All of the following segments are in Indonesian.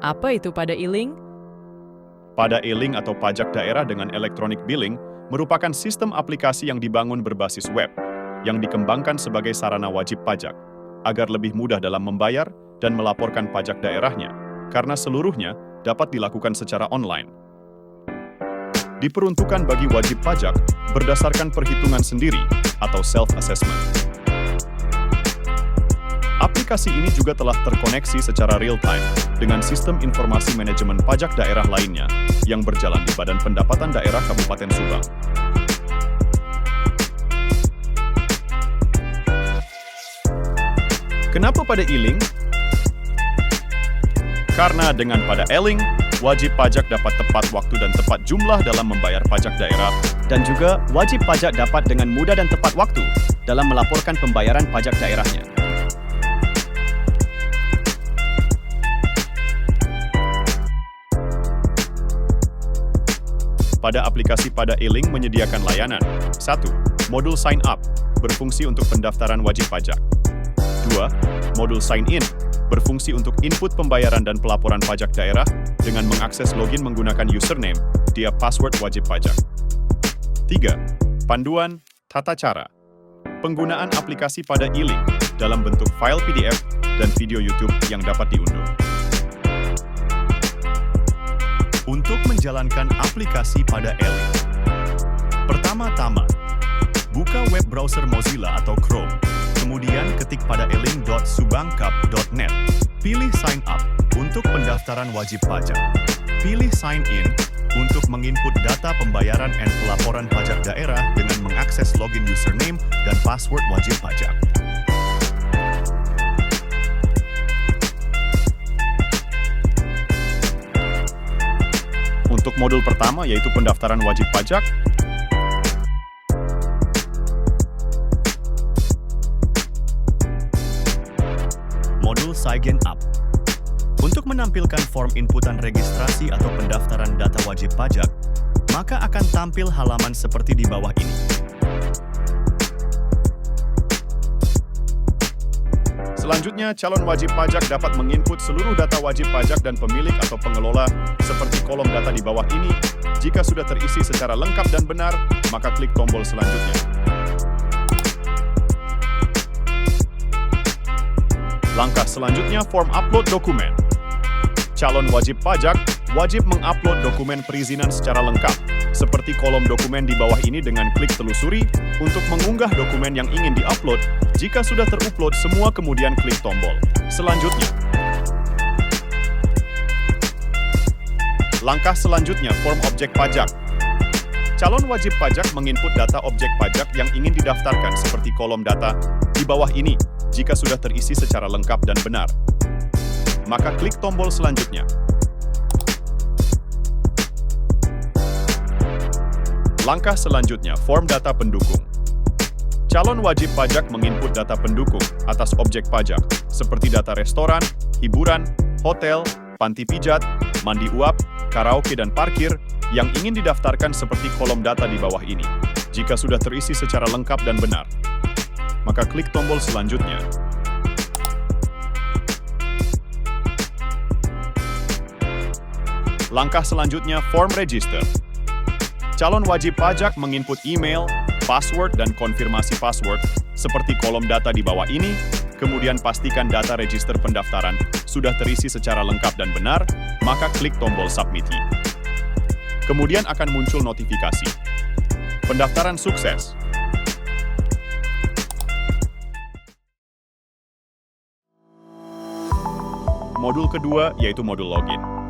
Apa itu pada e-link? Pada e-link atau pajak daerah dengan electronic billing merupakan sistem aplikasi yang dibangun berbasis web, yang dikembangkan sebagai sarana wajib pajak, agar lebih mudah dalam membayar dan melaporkan pajak daerahnya, karena seluruhnya dapat dilakukan secara online. Diperuntukkan bagi wajib pajak berdasarkan perhitungan sendiri atau self-assessment. Aplikasi ini juga telah terkoneksi secara real-time dengan sistem informasi manajemen pajak daerah lainnya yang berjalan di Badan Pendapatan Daerah Kabupaten Subang. Kenapa pada e-link? Karena dengan pada e-link, wajib pajak dapat tepat waktu dan tepat jumlah dalam membayar pajak daerah, dan juga wajib pajak dapat dengan mudah dan tepat waktu dalam melaporkan pembayaran pajak daerahnya. Pada aplikasi pada e-link menyediakan layanan 1. Modul sign up, berfungsi untuk pendaftaran wajib pajak. 2. Modul sign in, berfungsi untuk input pembayaran dan pelaporan pajak daerah dengan mengakses login menggunakan username dia password wajib pajak. 3. Panduan tata cara, penggunaan aplikasi pada e-link dalam bentuk file PDF dan video YouTube yang dapat diunduh. Untuk menjalankan aplikasi pada e-link, pertama-tama, buka web browser Mozilla atau Chrome, kemudian ketik pada e-link.subangkap.net. Pilih Sign Up untuk pendaftaran wajib pajak. Pilih Sign In untuk menginput data pembayaran dan pelaporan pajak daerah dengan mengakses login username dan password wajib pajak. Untuk modul pertama, yaitu pendaftaran wajib pajak, Modul Sign Up. Untuk menampilkan form inputan registrasi atau pendaftaran data wajib pajak, maka akan tampil halaman seperti di bawah ini. Selanjutnya, calon wajib pajak dapat menginput seluruh data wajib pajak dan pemilik atau pengelola seperti kolom data di bawah ini. Jika sudah terisi secara lengkap dan benar, maka klik tombol selanjutnya. Langkah selanjutnya, form upload dokumen. Calon wajib pajak wajib mengupload dokumen perizinan secara lengkap, seperti kolom dokumen di bawah ini dengan klik telusuri untuk mengunggah dokumen yang ingin diupload. Jika sudah terupload semua, kemudian klik tombol selanjutnya. Langkah selanjutnya, form objek pajak. Calon wajib pajak menginput data objek pajak yang ingin didaftarkan seperti kolom data di bawah ini. Jika sudah terisi secara lengkap dan benar, maka klik tombol selanjutnya. Langkah selanjutnya, form data pendukung. Calon wajib pajak menginput data pendukung atas objek pajak, seperti data restoran, hiburan, hotel, panti pijat, mandi uap, karaoke, dan parkir yang ingin didaftarkan seperti kolom data di bawah ini. Jika sudah terisi secara lengkap dan benar, maka klik tombol selanjutnya. Langkah selanjutnya, form register. Calon wajib pajak menginput email, password, dan konfirmasi password seperti kolom data di bawah ini, kemudian pastikan data register pendaftaran sudah terisi secara lengkap dan benar, maka klik tombol submit. Kemudian akan muncul notifikasi. Pendaftaran sukses. Modul kedua yaitu modul login.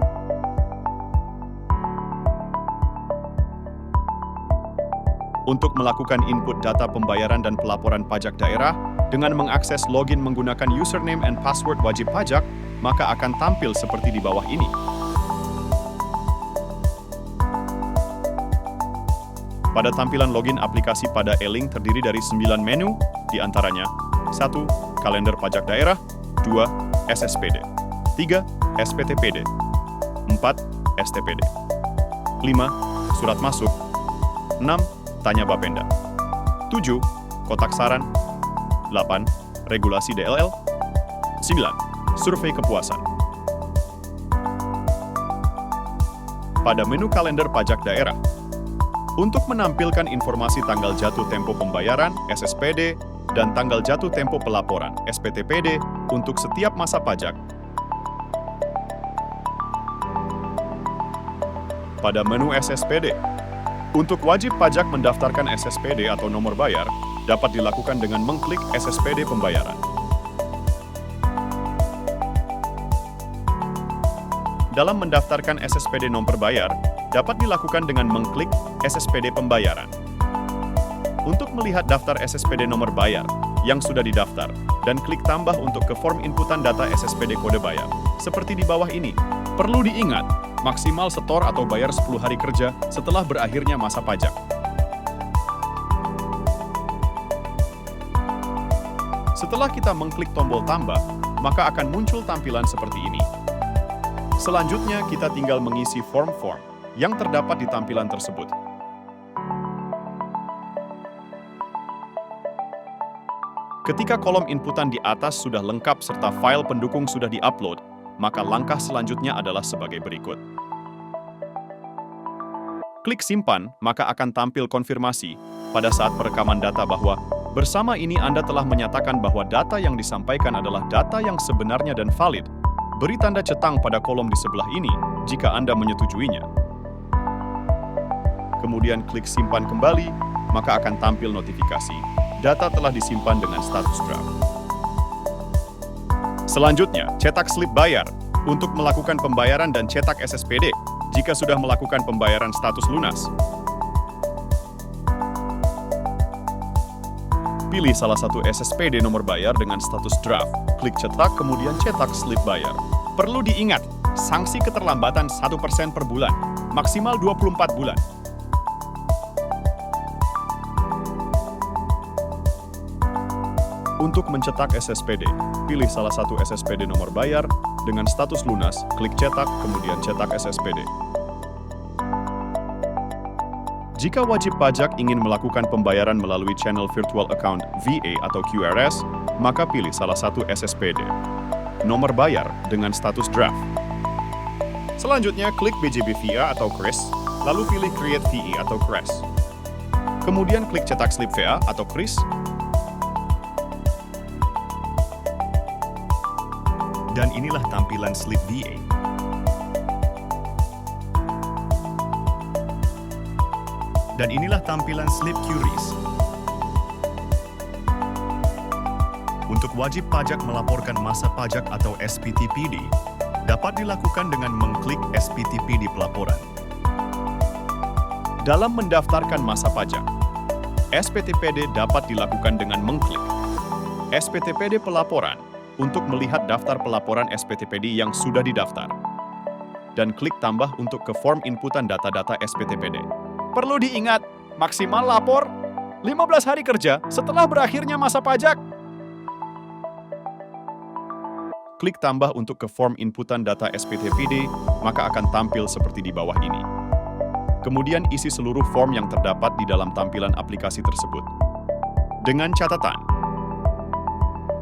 Untuk melakukan input data pembayaran dan pelaporan pajak daerah dengan mengakses login menggunakan username and password wajib pajak, maka akan tampil seperti di bawah ini. Pada tampilan login aplikasi pada e-link terdiri dari 9 menu, di antaranya 1. Kalender pajak daerah, 2. SSPD, 3. SPTPD, 4. STPD, 5. Surat masuk, 6. Tanya Bapenda, 7. Kotak saran, 8. Regulasi DLL, 9. Survei kepuasan. pada menu kalender pajak daerah. Untuk menampilkan informasi tanggal jatuh tempo pembayaran (SSPD) dan tanggal jatuh tempo pelaporan (SPTPD) untuk setiap masa pajak. Pada menu SSPD, untuk wajib pajak mendaftarkan SSPD atau nomor bayar dapat dilakukan dengan mengklik SSPD pembayaran. Dalam mendaftarkan SSPD nomor bayar, dapat dilakukan dengan mengklik SSPD pembayaran. Untuk melihat daftar SSPD nomor bayar yang sudah didaftar, dan klik tambah untuk ke form inputan data SSPD kode bayar, seperti di bawah ini. Perlu diingat, maksimal setor atau bayar 10 hari kerja setelah berakhirnya masa pajak. Setelah kita mengklik tombol tambah, maka akan muncul tampilan seperti ini. Selanjutnya, kita tinggal mengisi form-form yang terdapat di tampilan tersebut. Ketika kolom inputan di atas sudah lengkap serta file pendukung sudah di-upload, maka langkah selanjutnya adalah sebagai berikut. Klik simpan, maka akan tampil konfirmasi pada saat perekaman data bahwa bersama ini Anda telah menyatakan bahwa data yang disampaikan adalah data yang sebenarnya dan valid. Beri tanda cetang pada kolom di sebelah ini jika Anda menyetujuinya. Kemudian klik simpan kembali, maka akan tampil notifikasi. Data telah disimpan dengan status draft. Selanjutnya, cetak slip bayar untuk melakukan pembayaran dan cetak SSPD jika sudah melakukan pembayaran status lunas. Pilih salah satu SSPD nomor bayar dengan status draft. Klik cetak, kemudian cetak slip bayar. Perlu diingat, sanksi keterlambatan 1% per bulan, maksimal 24 bulan. Untuk mencetak SSPD, pilih salah satu SSPD nomor bayar dengan status lunas, klik cetak, kemudian cetak SSPD. Jika wajib pajak ingin melakukan pembayaran melalui channel virtual account VA atau QRS, maka pilih salah satu SSPD. Nomor bayar dengan status draft. Selanjutnya, klik BJB VA atau KRIS, lalu pilih Create VE atau KRES. Kemudian klik cetak slip VA atau KRIS, dan inilah tampilan slip VA. Dan inilah tampilan slip QRIS. Untuk wajib pajak melaporkan masa pajak atau SPTPD, dapat dilakukan dengan mengklik SPTPD pelaporan. Dalam mendaftarkan masa pajak, SPTPD dapat dilakukan dengan mengklik SPTPD pelaporan untuk melihat daftar pelaporan SPTPD yang sudah didaftar, dan klik tambah untuk ke form inputan data-data SPTPD. Perlu diingat, maksimal lapor 15 hari kerja setelah berakhirnya masa pajak. Klik tambah untuk ke form inputan data SPTPD, maka akan tampil seperti di bawah ini. Kemudian isi seluruh form yang terdapat di dalam tampilan aplikasi tersebut. Dengan catatan,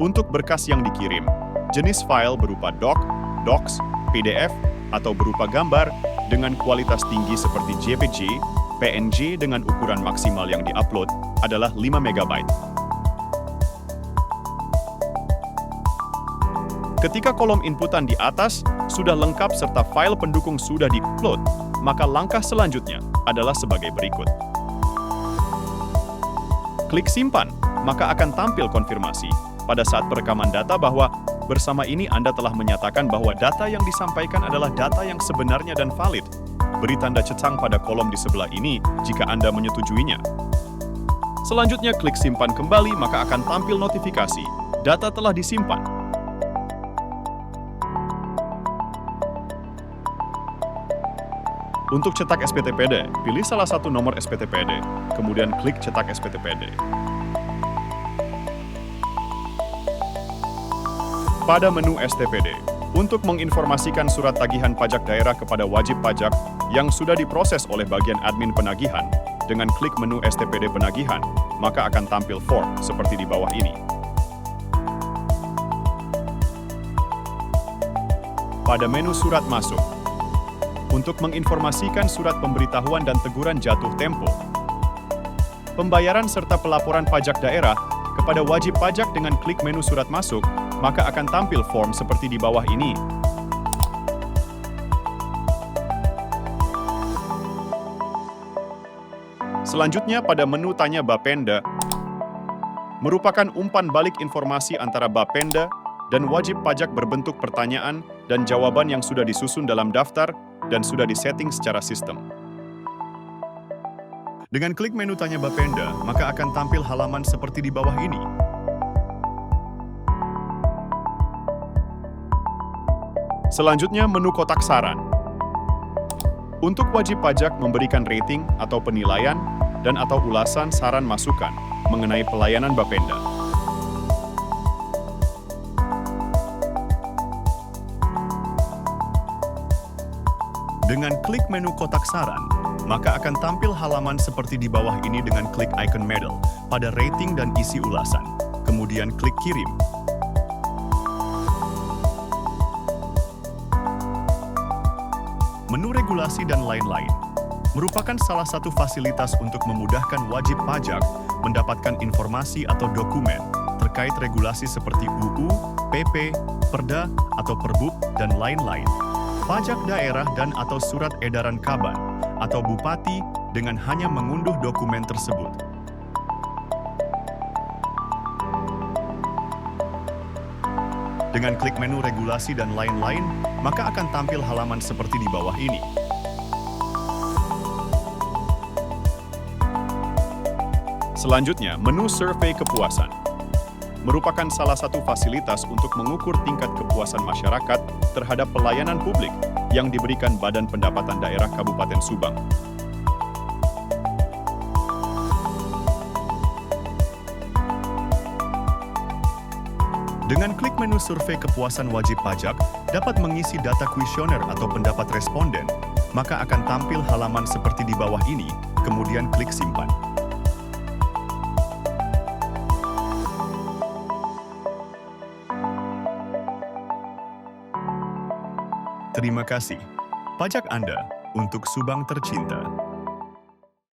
untuk berkas yang dikirim, jenis file berupa doc, docs, PDF, atau berupa gambar dengan kualitas tinggi seperti JPG, PNG dengan ukuran maksimal yang diupload adalah 5 MB. Ketika kolom inputan di atas sudah lengkap serta file pendukung sudah di-upload, maka langkah selanjutnya adalah sebagai berikut. Klik simpan, maka akan tampil konfirmasi pada saat perekaman data bahwa bersama ini Anda telah menyatakan bahwa data yang disampaikan adalah data yang sebenarnya dan valid. Beri tanda cetang pada kolom di sebelah ini jika Anda menyetujuinya. Selanjutnya, klik simpan kembali, maka akan tampil notifikasi. Data telah disimpan. Untuk cetak SPTPD, pilih salah satu nomor SPTPD, kemudian klik cetak SPTPD. Pada menu STPD, untuk menginformasikan surat tagihan pajak daerah kepada wajib pajak yang sudah diproses oleh bagian admin penagihan, dengan klik menu STPD penagihan, maka akan tampil form seperti di bawah ini. Pada menu surat masuk, untuk menginformasikan surat pemberitahuan dan teguran jatuh tempo. Pembayaran serta pelaporan pajak daerah kepada wajib pajak dengan klik menu surat masuk, maka akan tampil form seperti di bawah ini. Selanjutnya pada menu tanya Bapenda, merupakan umpan balik informasi antara Bapenda dan wajib pajak berbentuk pertanyaan dan jawaban yang sudah disusun dalam daftar dan sudah disetting secara sistem. Dengan klik menu tanya Bapenda, maka akan tampil halaman seperti di bawah ini. Selanjutnya menu kotak saran. Untuk wajib pajak memberikan rating atau penilaian dan atau ulasan saran masukan mengenai pelayanan Bapenda. Dengan klik menu kotak saran, maka akan tampil halaman seperti di bawah ini dengan klik icon medal pada rating dan isi ulasan. Kemudian klik kirim. Menu regulasi dan lain-lain merupakan salah satu fasilitas untuk memudahkan wajib pajak mendapatkan informasi atau dokumen terkait regulasi seperti UU, PP, Perda, atau Perbuk, dan lain-lain. Pajak daerah dan atau surat edaran Kaban atau Bupati dengan hanya mengunduh dokumen tersebut. Dengan klik menu regulasi dan lain-lain, maka akan tampil halaman seperti di bawah ini. Selanjutnya, menu survei kepuasan. Merupakan salah satu fasilitas untuk mengukur tingkat kepuasan masyarakat terhadap pelayanan publik yang diberikan Badan Pendapatan Daerah Kabupaten Subang. Dengan klik menu survei kepuasan wajib pajak, dapat mengisi data kuesioner atau pendapat responden, maka akan tampil halaman seperti di bawah ini, kemudian klik simpan. Terima kasih. Pajak Anda untuk Subang tercinta.